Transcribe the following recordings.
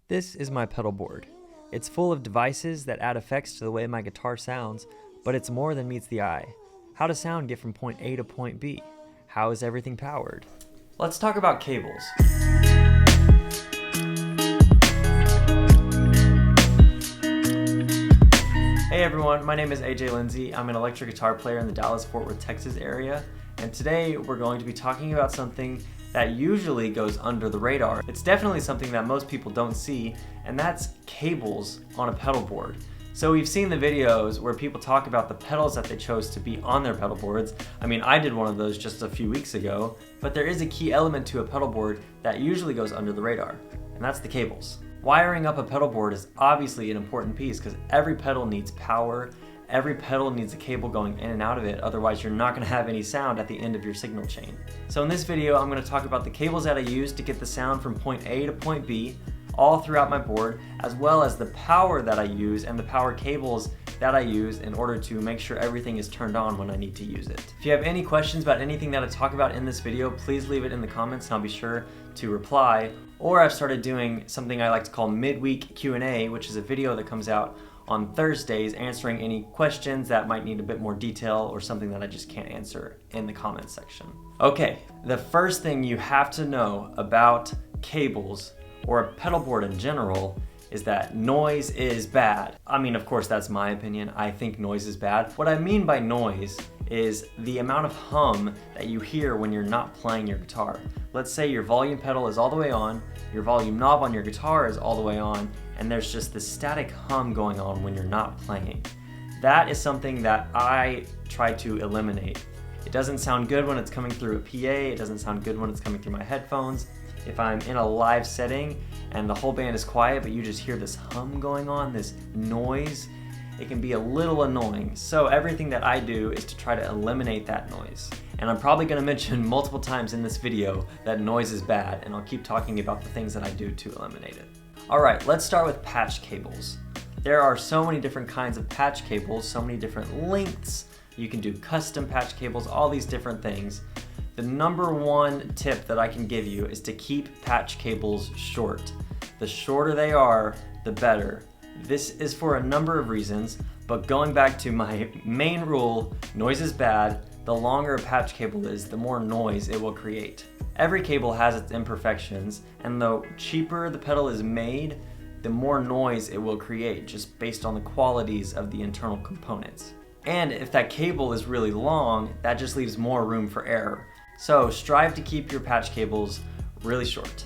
This is my pedal board. It's full of devices that add effects to the way my guitar sounds, but it's more than meets the eye. How does sound get from point A to point B? How is everything powered? Let's talk about cables. Hey everyone, my name is AJ Lindsay. I'm an electric guitar player in the Dallas-Fort Worth, Texas area, and today we're going to be talking about something that usually goes under the radar. It's definitely something that most people don't see, and that's cables on a pedal board. So we've seen the videos where people talk about the pedals that they chose to be on their pedal boards. I mean, I did one of those just a few weeks ago, but there is a key element to a pedal board that usually goes under the radar, and that's the cables. Wiring up a pedal board is obviously an important piece because every pedal needs power, every pedal needs a cable going in and out of it, otherwise you're not going to have any sound at the end of your signal chain. So in this video I'm going to talk about the cables that I use to get the sound from point A to point B all throughout my board, as well as the power that I use and the power cables that I use in order to make sure everything is turned on when I need to use it. If you have any questions about anything that I talk about in this video, please leave it in the comments and I'll be sure to reply. Or I've started doing something I like to call midweek Q&A, which is a video that comes out on Thursdays answering any questions that might need a bit more detail or something that I just can't answer in the comments section. Okay, the first thing you have to know about cables or a pedal board in general is that noise is bad. I mean, of course, that's my opinion. I think noise is bad. What I mean by noise is the amount of hum that you hear when you're not playing your guitar. Let's say your volume pedal is all the way on, your volume knob on your guitar is all the way on, and there's just this static hum going on when you're not playing. That is something that I try to eliminate. It doesn't sound good when it's coming through a PA, it doesn't sound good when it's coming through my headphones. If I'm in a live setting and the whole band is quiet but you just hear this hum going on, this noise, it can be a little annoying. So everything that I do is to try to eliminate that noise. And I'm probably going to mention multiple times in this video that noise is bad, and I'll keep talking about the things that I do to eliminate it. Alright, let's start with patch cables. There are so many different kinds of patch cables, so many different lengths. You can do custom patch cables, all these different things. The number one tip that I can give you is to keep patch cables short. The shorter they are, the better. This is for a number of reasons, but going back to my main rule, noise is bad. The longer a patch cable is, the more noise it will create. Every cable has its imperfections, and the cheaper the pedal is made, the more noise it will create, just based on the qualities of the internal components. And if that cable is really long, that just leaves more room for error. So strive to keep your patch cables really short.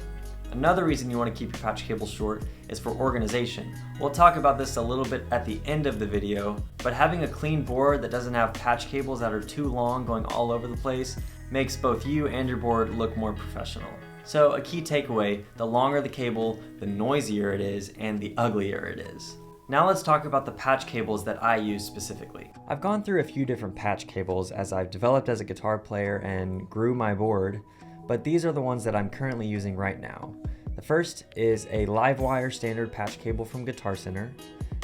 Another reason you want to keep your patch cables short is for organization. We'll talk about this a little bit at the end of the video, but having a clean board that doesn't have patch cables that are too long going all over the place makes both you and your board look more professional. So a key takeaway, the longer the cable, the noisier it is and the uglier it is. Now let's talk about the patch cables that I use specifically. I've gone through a few different patch cables as I've developed as a guitar player and grew my board, but these are the ones that I'm currently using right now. The first is a Livewire standard patch cable from Guitar Center.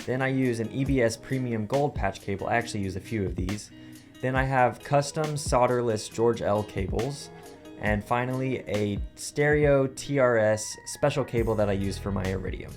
Then I use an EBS Premium Gold patch cable. I actually use a few of these. Then I have custom solderless George L cables. And finally, a stereo TRS special cable that I use for my Iridium.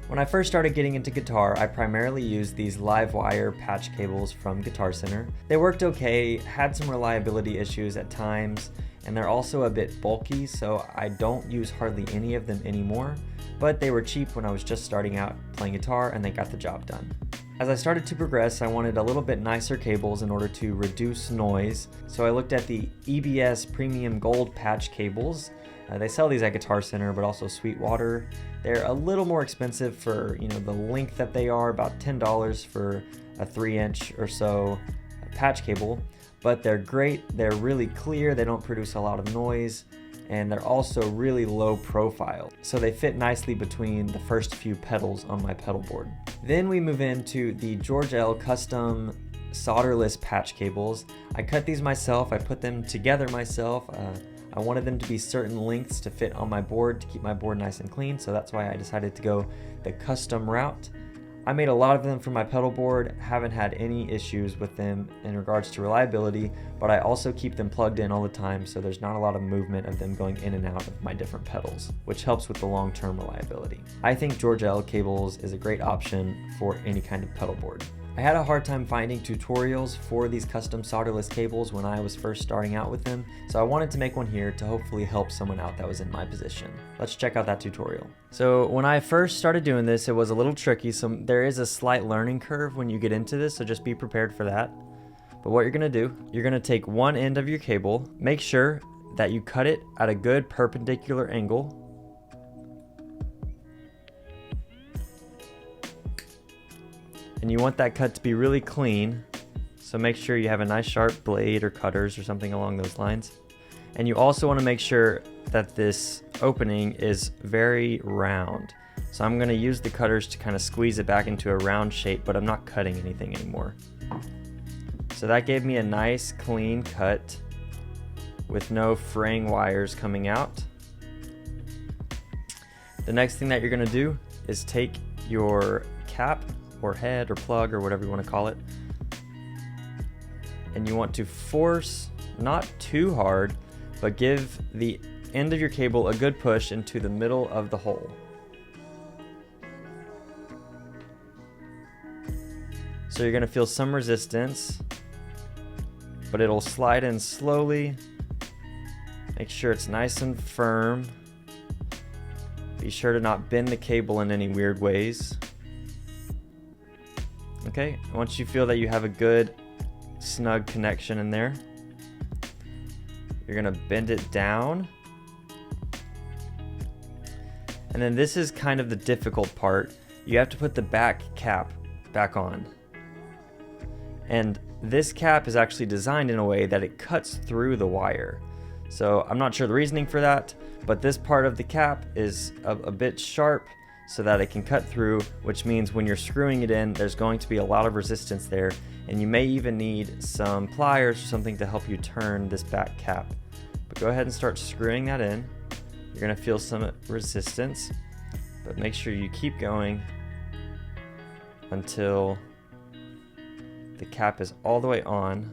When I first started getting into guitar, I primarily used these Livewire patch cables from Guitar Center. They worked okay, had some reliability issues at times, and they're also a bit bulky, so I don't use hardly any of them anymore, but they were cheap when I was just starting out playing guitar and they got the job done. As I started to progress, I wanted a little bit nicer cables in order to reduce noise, so I looked at the EBS Premium Gold patch cables. They sell these at Guitar Center, but also Sweetwater. They're a little more expensive for the length that they are, about $10 for a 3-inch or so patch cable, but they're great. They're really clear, they don't produce a lot of noise, and they're also really low profile, so they fit nicely between the first few pedals on my pedal board. Then we move into the George L custom solderless patch cables. I cut these myself, I put them together myself. I wanted them to be certain lengths to fit on my board to keep my board nice and clean, so that's why I decided to go the custom route. I made a lot of them for my pedal board, haven't had any issues with them in regards to reliability, but I also keep them plugged in all the time so there's not a lot of movement of them going in and out of my different pedals, which helps with the long-term reliability. I think JBL cables is a great option for any kind of pedal board. I had a hard time finding tutorials for these custom solderless cables when I was first starting out with them, so I wanted to make one here to hopefully help someone out that was in my position. Let's check out that tutorial. So when I first started doing this, it was a little tricky, so there is a slight learning curve when you get into this, so just be prepared for that. But what you're gonna do, you're gonna take one end of your cable, make sure that you cut it at a good perpendicular angle. And you want that cut to be really clean, so make sure you have a nice sharp blade or cutters or something along those lines. And you also want to make sure that this opening is very round. So I'm going to use the cutters to kind of squeeze it back into a round shape, but I'm not cutting anything anymore. So that gave me a nice clean cut with no fraying wires coming out. The next thing that you're going to do is take your cap or head or plug or whatever you want to call it, and you want to force, not too hard, but give the end of your cable a good push into the middle of the hole. So you're going to feel some resistance, but it'll slide in slowly. Make sure it's nice and firm. Be sure to not bend the cable in any weird ways. Okay, once you feel that you have a good snug connection in there, you're gonna bend it down. And then this is kind of the difficult part. You have to put the back cap back on. And this cap is actually designed in a way that it cuts through the wire. So I'm not sure the reasoning for that, but this part of the cap is a bit sharp so that it can cut through, which means when you're screwing it in, there's going to be a lot of resistance there, and you may even need some pliers or something to help you turn this back cap. But go ahead and start screwing that in. You're gonna feel some resistance, but make sure you keep going until the cap is all the way on.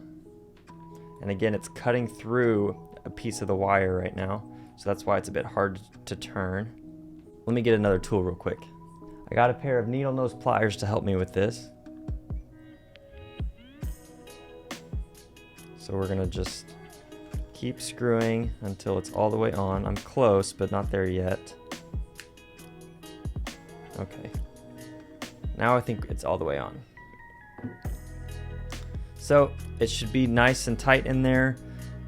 And again, it's cutting through a piece of the wire right now, so that's why it's a bit hard to turn. Let me get another tool real quick. I got a pair of needle nose pliers to help me with this. So we're gonna just keep screwing until it's all the way on. I'm close, but not there yet. Okay. Now I think it's all the way on. So it should be nice and tight in there.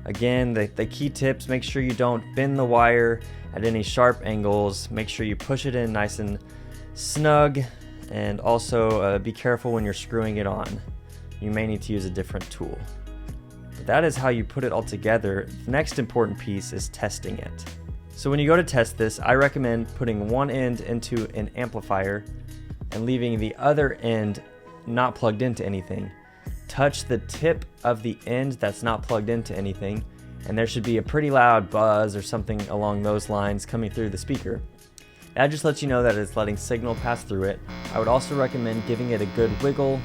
Again, the key tips, make sure you don't bend the wire at any sharp angles. Make sure you push it in nice and snug, and also be careful when you're screwing it on. You may need to use a different tool. But that is how you put it all together. The next important piece is testing it. So when you go to test this, I recommend putting one end into an amplifier and leaving the other end not plugged into anything. Touch the tip of the end that's not plugged into anything, and there should be a pretty loud buzz or something along those lines coming through the speaker. That just lets you know that it's letting signal pass through it. I would also recommend giving it a good wiggle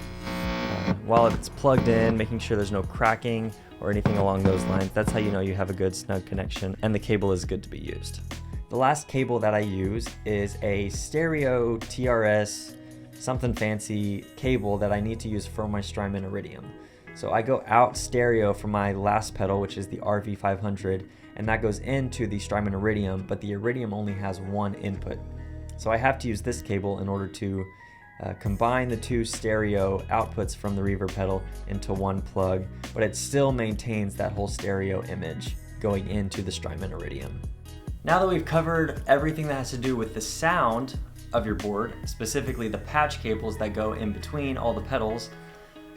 while it's plugged in, making sure there's no cracking or anything along those lines. That's how you know you have a good snug connection and the cable is good to be used. The last cable that I use is a stereo TRS something fancy cable that I need to use for my Strymon Iridium. So I go out stereo for my last pedal, which is the RV500, and that goes into the Strymon Iridium, but the Iridium only has one input. So I have to use this cable in order to combine the two stereo outputs from the reverb pedal into one plug, but it still maintains that whole stereo image going into the Strymon Iridium. Now that we've covered everything that has to do with the sound of your board, specifically the patch cables that go in between all the pedals,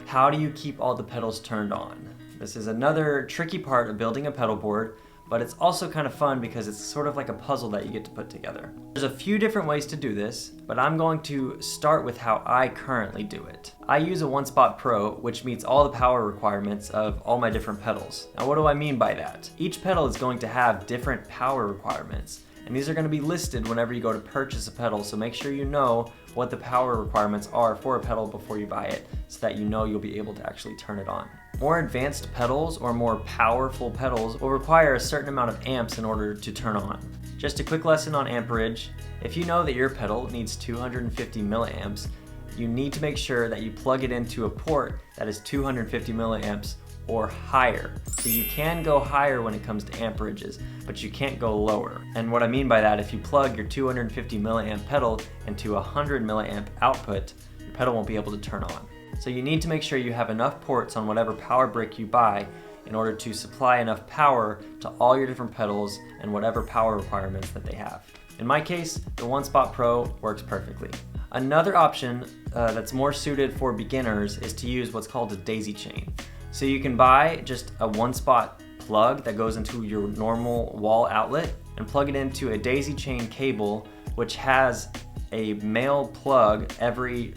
how do you keep all the pedals turned on? This is another tricky part of building a pedal board, but it's also kind of fun because it's sort of like a puzzle that you get to put together. There's a few different ways to do this, but I'm going to start with how I currently do it. I use a One Spot Pro, which meets all the power requirements of all my different pedals. Now what do I mean by that? Each pedal is going to have different power requirements, and these are going to be listed whenever you go to purchase a pedal, so make sure you know what the power requirements are for a pedal before you buy it, so that you know you'll be able to actually turn it on. More advanced pedals or more powerful pedals will require a certain amount of amps in order to turn on. Just a quick lesson on amperage. If you know that your pedal needs 250 milliamps, you need to make sure that you plug it into a port that is 250 milliamps or higher. So you can go higher when it comes to amperages, but you can't go lower. And what I mean by that, if you plug your 250 milliamp pedal into a 100 milliamp output, your pedal won't be able to turn on. So you need to make sure you have enough ports on whatever power brick you buy in order to supply enough power to all your different pedals and whatever power requirements that they have. In my case, the One Spot Pro works perfectly. Another option that's more suited for beginners is to use what's called a daisy chain. So you can buy just a one spot plug that goes into your normal wall outlet and plug it into a daisy chain cable, which has a male plug every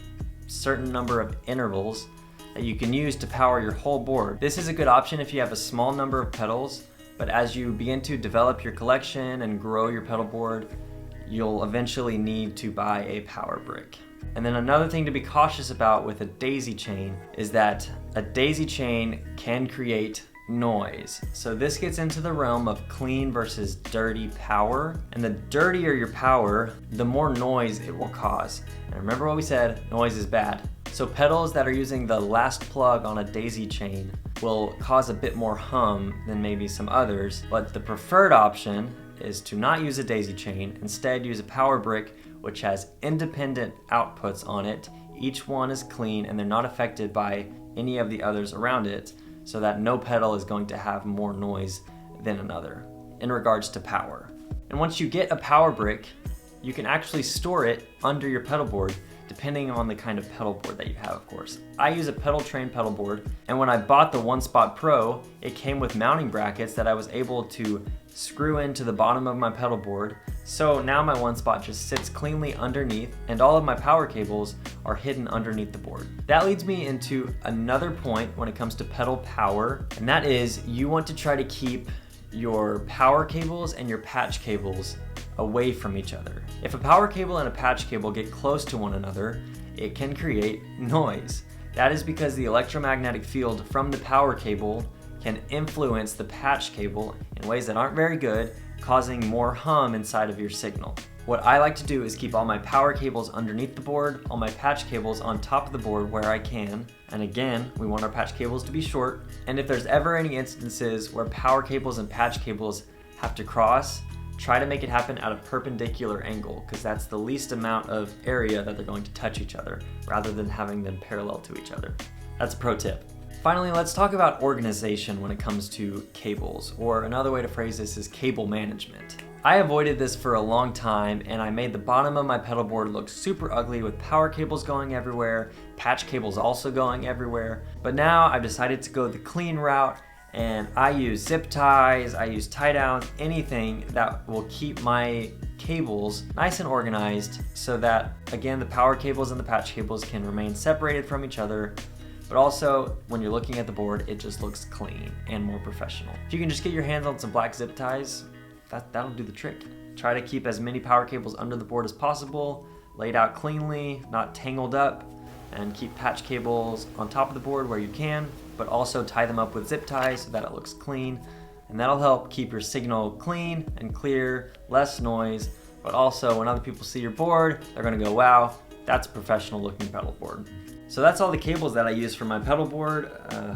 certain number of intervals that you can use to power your whole board. This is a good option if you have a small number of pedals, but as you begin to develop your collection and grow your pedal board, you'll eventually need to buy a power brick. And then another thing to be cautious about with a daisy chain is that a daisy chain can create noise. So this gets into the realm of clean versus dirty power. And the dirtier your power, the more noise it will cause. And remember what we said, noise is bad. So pedals that are using the last plug on a daisy chain will cause a bit more hum than maybe some others, but the preferred option is to not use a daisy chain, instead use a power brick which has independent outputs on it. Each one is clean and they're not affected by any of the others around it, so that no pedal is going to have more noise than another in regards to power. And once you get a power brick, you can actually store it under your pedal board depending on the kind of pedal board that you have, of course. I use a pedal train pedal board, and when I bought the One Spot Pro, it came with mounting brackets that I was able to screw into the bottom of my pedal board. So now my One Spot just sits cleanly underneath, and all of my power cables are hidden underneath the board. That leads me into another point when it comes to pedal power, and that is you want to try to keep your power cables and your patch cables away from each other. If a power cable and a patch cable get close to one another, it can create noise. That is because the electromagnetic field from the power cable can influence the patch cable in ways that aren't very good, causing more hum inside of your signal. What I like to do is keep all my power cables underneath the board, all my patch cables on top of the board where I can, and again, we want our patch cables to be short, and if there's ever any instances where power cables and patch cables have to cross, try to make it happen at a perpendicular angle, because that's the least amount of area that they're going to touch each other, rather than having them parallel to each other. That's a pro tip. Finally, let's talk about organization when it comes to cables, or another way to phrase this is cable management. I avoided this for a long time, and I made the bottom of my pedal board look super ugly with power cables going everywhere, patch cables also going everywhere. But now I've decided to go the clean route, and I use zip ties, I use tie downs, anything that will keep my cables nice and organized so that, again, the power cables and the patch cables can remain separated from each other, but also when you're looking at the board, it just looks clean and more professional. If you can just get your hands on some black zip ties, that'll do the trick. Try to keep as many power cables under the board as possible, laid out cleanly, not tangled up, and keep patch cables on top of the board where you can, but also tie them up with zip ties so that it looks clean, and that'll help keep your signal clean and clear, less noise, but also when other people see your board, they're gonna go, wow, that's a professional looking pedal board. So that's all the cables that I use for my pedal board.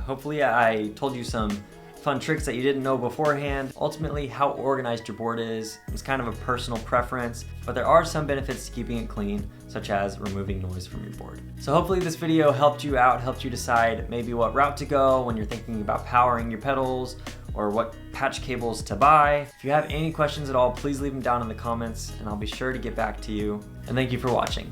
Hopefully I told you some fun tricks that you didn't know beforehand. Ultimately, how organized your board is kind of a personal preference, but there are some benefits to keeping it clean, such as removing noise from your board. So hopefully this video helped you out, helped you decide maybe what route to go when you're thinking about powering your pedals, or what patch cables to buy. If you have any questions at all, please leave them down in the comments and I'll be sure to get back to you. And thank you for watching.